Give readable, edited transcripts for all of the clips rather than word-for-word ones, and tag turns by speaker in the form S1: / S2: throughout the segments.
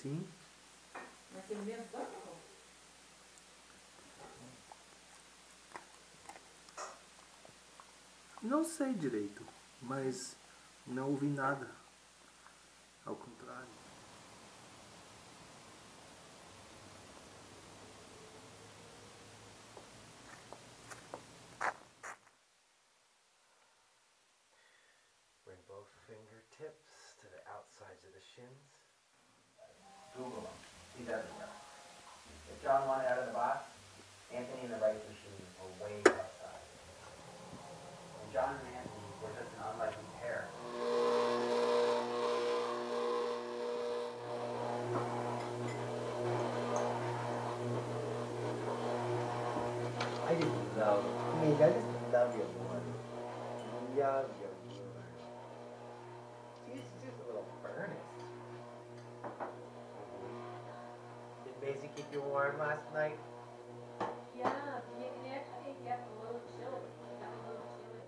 S1: Sim.
S2: Naquele mesmo banco?
S1: Não sei direito, mas não ouvi nada. Ao contrário.
S3: Bring both fingertips to the outsides of the shins. Google them. He's everywhere. If John wanted out of the box, Anthony and the rice machine were way outside. And John and Anthony were just an unlikely pair. I just love, I just love your mother. Love your mother. She's just a little earnest. Did Maisie keep you warm last night?
S2: Yeah, it actually got a little chilly. It got a little chilly.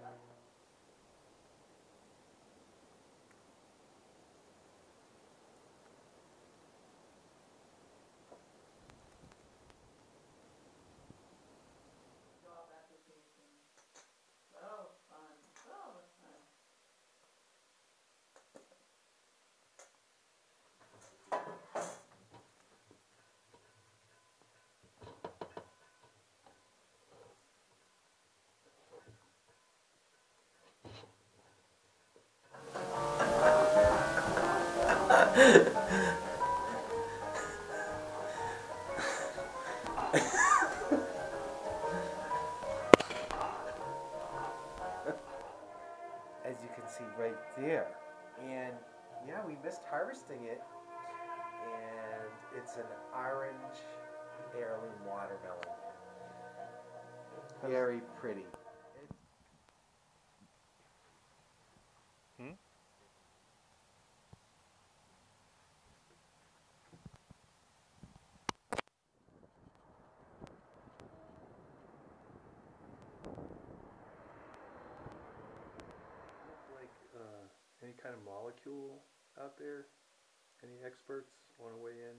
S2: Job application. So fun. So much fun.
S3: As you can see right there. And yeah, we missed harvesting it. And it's an orange heirloom watermelon. Very pretty.
S1: Like any kind of molecule out there? Any experts want to weigh in?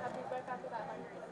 S4: Happy birthday to that margarita.